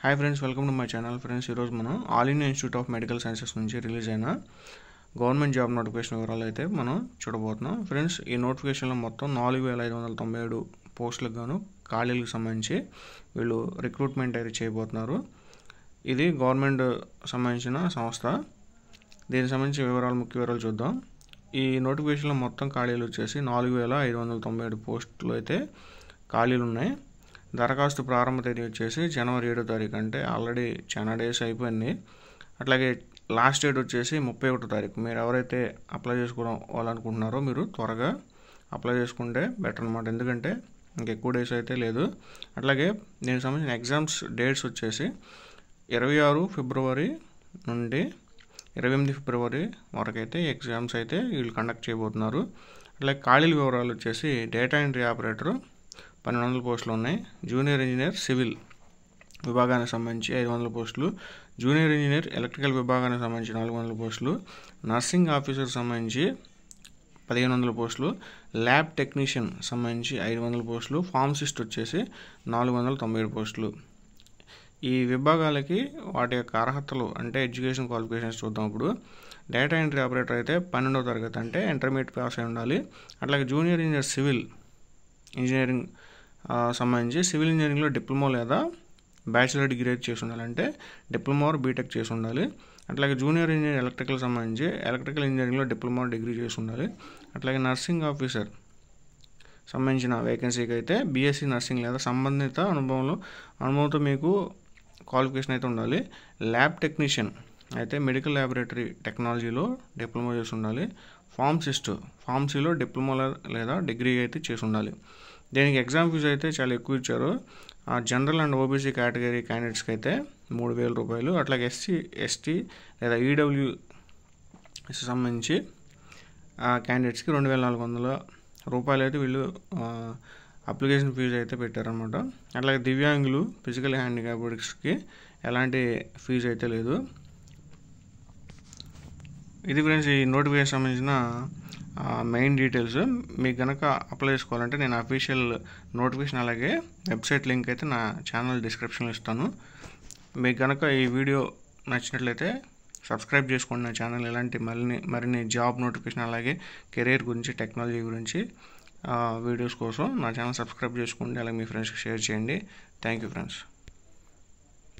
Hi friends, welcome to my channel. Friends, ఈరోజు మనం all India institute of medical sciences నుంచి release అయిన government job notification వివరాలు అయితే మనం చూడబోతున్నాం. ఫ్రెండ్స్, ఈ నోటిఫికేషన్లో మొత్తం 4597 పోస్టులకు గాను ఖాళీలకు సంబంధించి వీళ్ళు రిక్రూట్మెంట్ అయితే చేయబోతున్నారు. ఇది గవర్నమెంట్ సంబంధించిన సంస్థ. దీనికి సంబంధించిన ముఖ్య వివరాలు చూద్దాం. ఈ నోటిఫికేషన్లో మొత్తం ఖాళీలు వచ్చేసి 4597 పోస్టులు అయితే ఖాళీలు ఉన్నాయి. దరఖాస్తు ప్రారంభ తేదీ వచ్చేసి జనవరి 7వ తారీఖు, అంటే ఆల్రెడీ చాలా డేస్ అయిపోయింది. అట్లాగే లాస్ట్ డేట్ వచ్చేసి 31వ తారీఖు. మీరు ఎవరైతే అప్లై చేసుకోవాలనుకుంటున్నారో మీరు త్వరగా అప్లై చేసుకుంటే బెటర్ అనమాట, ఎందుకంటే ఇంకెక్కువ డేస్ అయితే లేదు. అట్లాగే దీనికి సంబంధించిన ఎగ్జామ్స్ డేట్స్ వచ్చేసి 26 ఫిబ్రవరి నుండి 28 ఫిబ్రవరి వరకు అయితే ఎగ్జామ్స్ అయితే వీళ్ళు కండక్ట్ చేయబోతున్నారు. అట్లాగే ఖాళీల వివరాలు వచ్చేసి డేటా ఎంట్రీ ఆపరేటర్ 1200 పోస్టులు ఉన్నాయి. జూనియర్ ఇంజనీర్ సివిల్ విభాగానికి సంబంధించి 500 పోస్టులు, జూనియర్ ఇంజనీర్ ఎలక్ట్రికల్ విభాగానికి సంబంధించి 400 పోస్టులు, నర్సింగ్ ఆఫీసర్ సంబంధించి 1500 పోస్టులు, ల్యాబ్ టెక్నీషియన్ సంబంధించి 500 పోస్టులు, ఫార్మసిస్ట్ వచ్చేసి 497 పోస్టులు. ఈ విభాగాలకి వాటి యొక్క అర్హతలు అంటే ఎడ్యుకేషన్ క్వాలిఫికేషన్స్ చూద్దాం. ఇప్పుడు డేటా ఎంట్రీ ఆపరేటర్ అయితే 12వ తరగతి అంటే ఇంటర్మీడియట్ పాస్ అయి ఉండాలి. అట్లాగే జూనియర్ ఇంజనీర్ సివిల్ ఇంజనీరింగ్ సంబంధించి సివిల్ ఇంజనీరింగ్లో డిప్లొమా లేదా బ్యాచిలర్ డిగ్రీ అయితే చేసి ఉండాలి, అంటే డిప్లొమా ఆర్ బీటెక్ చేసి ఉండాలి. అట్లాగే జూనియర్ ఇంజనీర్ ఎలక్ట్రికల్ సంబంధించి ఎలక్ట్రికల్ ఇంజనీరింగ్లో డిప్లొమా డిగ్రీ చేసి ఉండాలి. అట్లాగే నర్సింగ్ ఆఫీసర్ సంబంధించిన వేకెన్సీకి అయితే బీఎస్సీ నర్సింగ్ లేదా సంబంధిత అనుభవంతో మీకు క్వాలిఫికేషన్ అయితే ఉండాలి. ల్యాబ్ టెక్నీషియన్ అయితే మెడికల్ ల్యాబొరేటరీ టెక్నాలజీలో డిప్లొమా చేసి ఉండాలి. ఫార్మసీలో డిప్లొమా లేదా డిగ్రీ అయితే చేసి ఉండాలి. దీనికి ఎగ్జామ్ ఫీజు అయితే చాలా ఎక్కువ ఇచ్చారు. జనరల్ అండ్ ఓబీసీ కేటగిరీ క్యాండిడేట్స్కి అయితే 3000 రూపాయలు, అట్లాగే ఎస్సీ ఎస్టీ లేదా ఈడబ్ల్యూఎస్ సంబంధించి క్యాండిడేట్స్కి 2400 రూపాయలు అయితే వీళ్ళు అప్లికేషన్ ఫీజు అయితే పెట్టారనమాట. అట్లాగే దివ్యాంగులు ఫిజికల్ హ్యాండిక్యాప్డ్స్కి ఎలాంటి ఫీజు అయితే లేదు. ఇది ఫ్రెండ్స్ ఈ నోటిఫికేషన్ సంబంధించిన మెయిన్ డీటెయిల్స్. మీకు కనుక అప్లై చేసుకోవాలంటే నేను అఫీషియల్ నోటిఫికేషన్ అలాగే వెబ్సైట్ లింక్ అయితే నా ఛానల్ డిస్క్రిప్షన్లో ఇస్తాను. మీకు కనుక ఈ వీడియో నచ్చినట్లయితే సబ్స్క్రైబ్ చేసుకోండి నా ఛానల్. ఇలాంటి మరిన్ని జాబ్ నోటిఫికేషన్ అలాగే కెరీర్ గురించి టెక్నాలజీ గురించి వీడియోస్ కోసం నా ఛానల్ సబ్స్క్రైబ్ చేసుకోండి. అలాగే మీ ఫ్రెండ్స్కి షేర్ చేయండి. Thank you friends.